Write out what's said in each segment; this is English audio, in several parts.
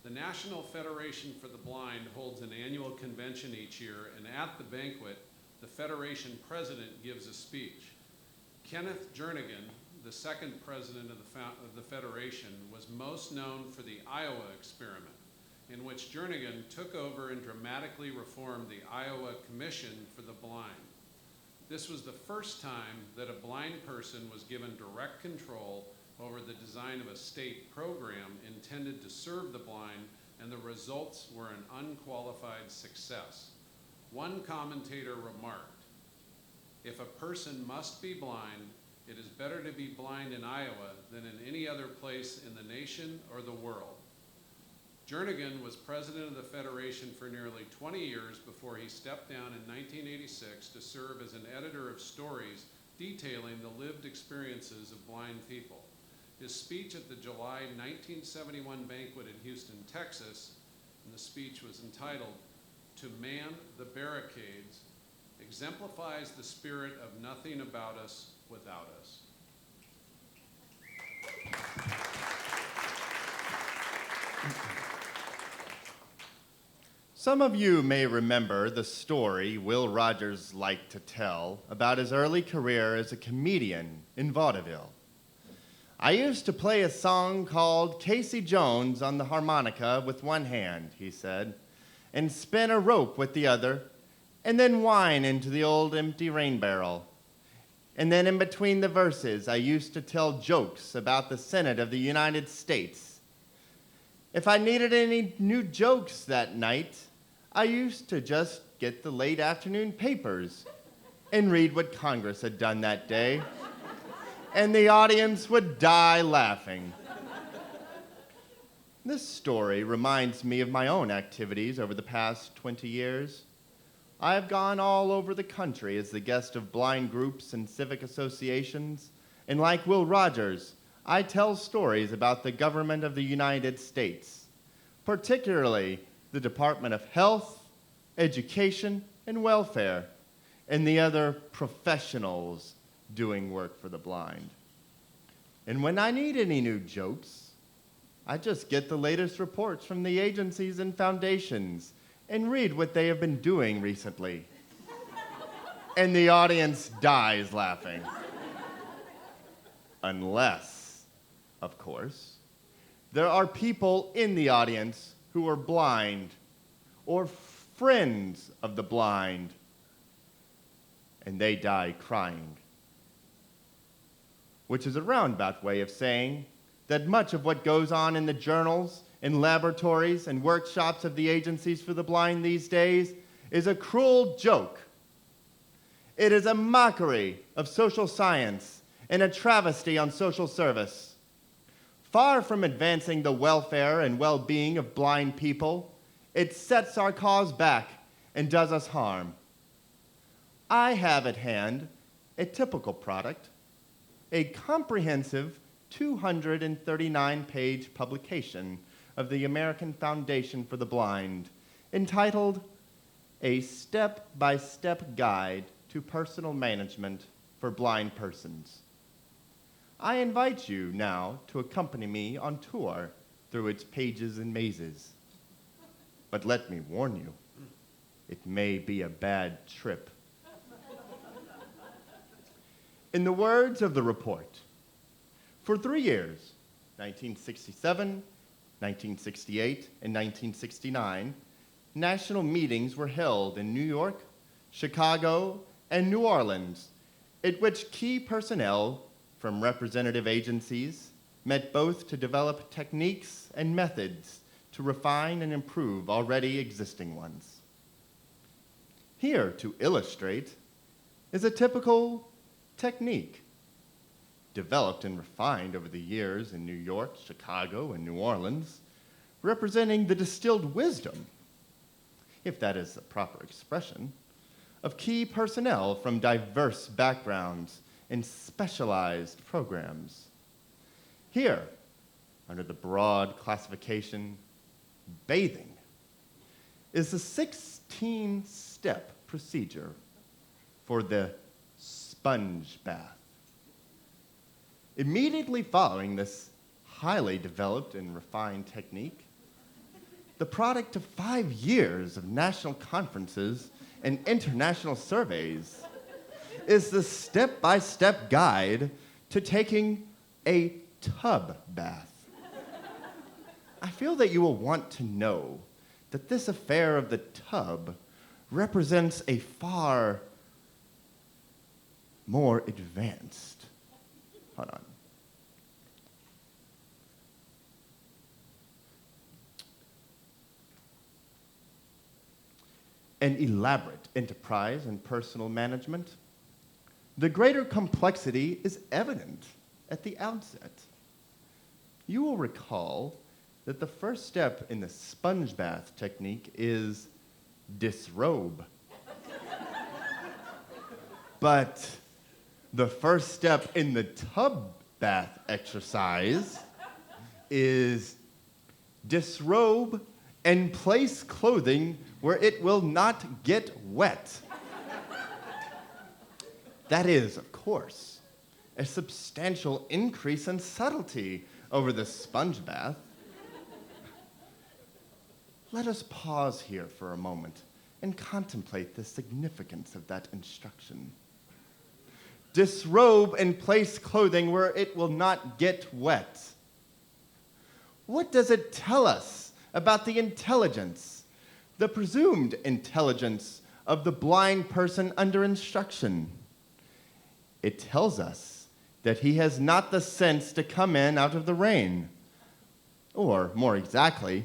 The National Federation for the Blind holds an annual convention each year, and at the banquet, the Federation president gives a speech. Kenneth Jernigan, the second president of the Federation, was most known for the Iowa experiment, in which Jernigan took over and dramatically reformed the Iowa Commission for the Blind. This was the first time that a blind person was given direct control over the design of a state program intended to serve the blind, and the results were an unqualified success. One commentator remarked, "If a person must be blind, it is better to be blind in Iowa than in any other place in the nation or the world." Jernigan was president of the Federation for nearly 20 years before he stepped down in 1986 to serve as an editor of stories detailing the lived experiences of blind people. His speech at the July 1971 banquet in Houston, Texas, and the speech was entitled, "To Man the Barricades," exemplifies the spirit of nothing about us without us. Some of you may remember the story Will Rogers liked to tell about his early career as a comedian in vaudeville. "I used to play a song called Casey Jones on the harmonica with one hand," he said, "and spin a rope with the other, and then whine into the old empty rain barrel. And then in between the verses, I used to tell jokes about the Senate of the United States. If I needed any new jokes that night, I used to just get the late afternoon papers and read what Congress had done that day, and the audience would die laughing." This story reminds me of my own activities over the past 20 years. I have gone all over the country as the guest of blind groups and civic associations, and like Will Rogers, I tell stories about the government of the United States, particularly the Department of Health, Education, and Welfare, and the other professionals doing work for the blind. And when I need any new jokes, I just get the latest reports from the agencies and foundations and read what they have been doing recently. And the audience dies laughing. Unless, of course, there are people in the audience who are blind or friends of the blind, and they die crying. Which is a roundabout way of saying that much of what goes on in the journals, in laboratories, and workshops of the agencies for the blind these days is a cruel joke. It is a mockery of social science and a travesty on social service. Far from advancing the welfare and well-being of blind people, it sets our cause back and does us harm. I have at hand a typical product, a comprehensive 239-page publication of the American Foundation for the Blind, entitled A Step-by-Step Guide to Personal Management for Blind Persons. I invite you now to accompany me on tour through its pages and mazes. But let me warn you, it may be a bad trip. In the words of the report, for 3 years, 1967, 1968, and 1969, national meetings were held in New York, Chicago, and New Orleans, at which key personnel from representative agencies met both to develop techniques and methods to refine and improve already existing ones. Here, to illustrate, is a typical technique developed and refined over the years in New York, Chicago, and New Orleans, representing the distilled wisdom, if that is a proper expression, of key personnel from diverse backgrounds and specialized programs. Here, under the broad classification, bathing, is the 16-step procedure for the sponge bath. Immediately following this highly developed and refined technique, the product of 5 years of national conferences and international surveys, is the step-by-step guide to taking a tub bath. I feel that you will want to know that this affair of the tub represents a far more advanced, hold on, an elaborate enterprise in personal management. The greater complexity is evident at the outset. You will recall that the first step in the sponge bath technique is disrobe. But the first step in the tub bath exercise is disrobe and place clothing where it will not get wet. That is, of course, a substantial increase in subtlety over the sponge bath. Let us pause here for a moment and contemplate the significance of that instruction. Disrobe and place clothing where it will not get wet. What does it tell us about the intelligence, the presumed intelligence of the blind person under instruction? It tells us that he has not the sense to come in out of the rain, or more exactly,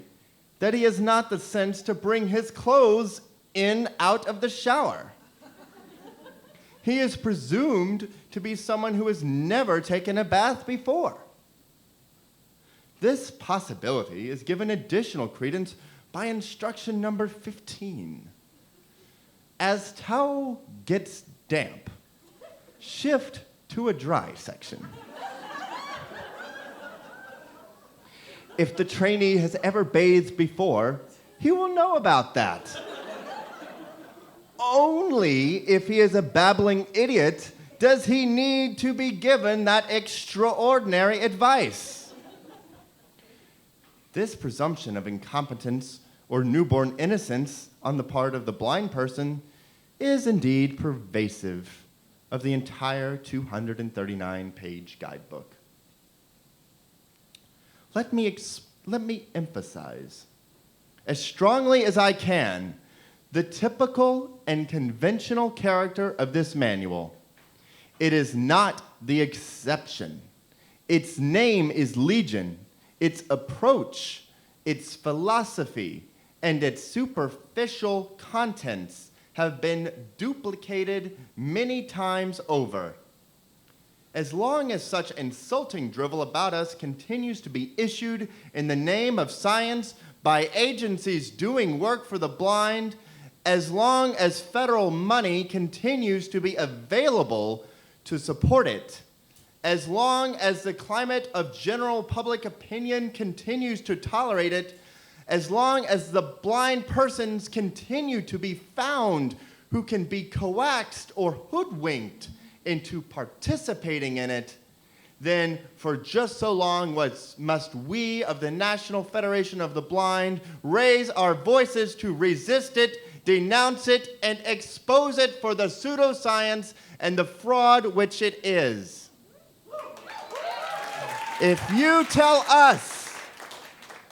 that he has not the sense to bring his clothes in out of the shower. He is presumed to be someone who has never taken a bath before. This possibility is given additional credence by instruction number 15. As towel gets damp, shift to a dry section. If the trainee has ever bathed before, he will know about that. Only if he is a babbling idiot does he need to be given that extraordinary advice. This presumption of incompetence or newborn innocence on the part of the blind person is indeed pervasive of the entire 239-page guidebook. Let me emphasize, as strongly as I can, the typical and conventional character of this manual. It is not the exception. Its name is Legion. Its approach, its philosophy, and its superficial contents have been duplicated many times over. As long as such insulting drivel about us continues to be issued in the name of science by agencies doing work for the blind, as long as federal money continues to be available to support it, as long as the climate of general public opinion continues to tolerate it, as long as the blind persons continue to be found who can be coaxed or hoodwinked into participating in it, then for just so long must we of the National Federation of the Blind raise our voices to resist it, denounce it, and expose it for the pseudoscience and the fraud which it is. If you tell us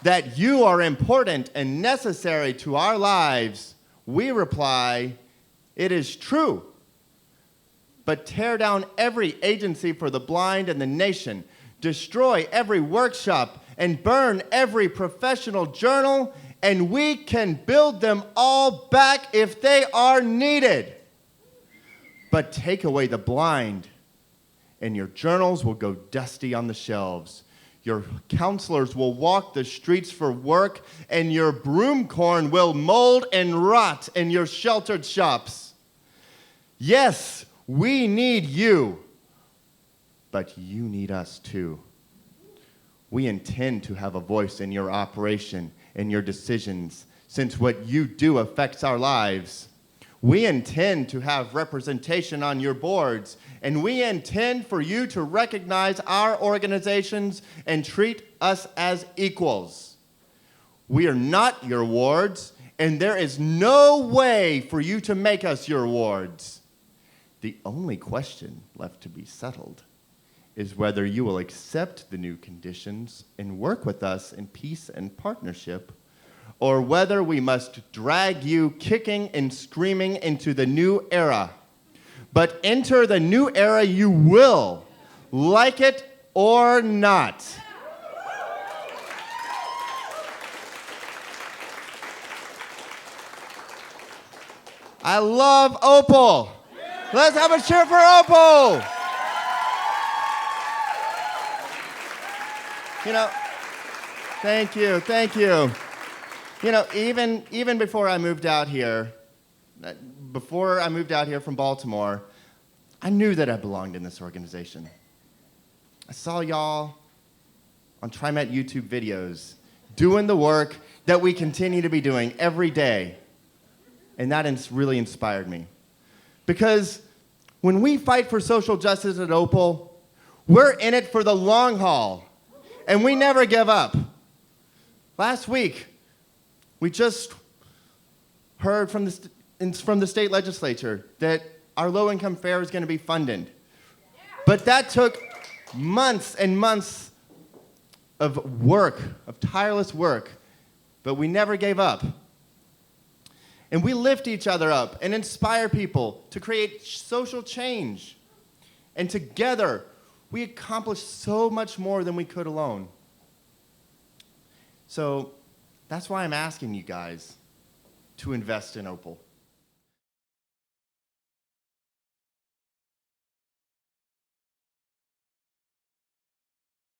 that you are important and necessary to our lives, we reply, it is true. But tear down every agency for the blind in the nation, destroy every workshop, and burn every professional journal, and we can build them all back if they are needed. But take away the blind, and your journals will go dusty on the shelves. Your counselors will walk the streets for work, and your broomcorn will mold and rot in your sheltered shops. Yes, we need you, but you need us too. We intend to have a voice in your operation and your decisions, since what you do affects our lives. We intend to have representation on your boards, and we intend for you to recognize our organizations and treat us as equals. We are not your wards, and there is no way for you to make us your wards. The only question left to be settled is whether you will accept the new conditions and work with us in peace and partnership, or whether we must drag you kicking and screaming into the new era. But enter the new era you will, like it or not. I love OPAL. Let's have a cheer for OPAL. Thank you. Even before I moved out here, from Baltimore, I knew that I belonged in this organization. I saw y'all on TriMet YouTube videos doing the work that we continue to be doing every day. And that really inspired me. Because when we fight for social justice at OPAL, we're in it for the long haul. And we never give up. Last week, we just heard from the state legislature that our low-income fare is going to be funded. But that took months and months of work, of tireless work, but we never gave up. And we lift each other up and inspire people to create social change. And together, we accomplish so much more than we could alone. So that's why I'm asking you guys to invest in OPAL.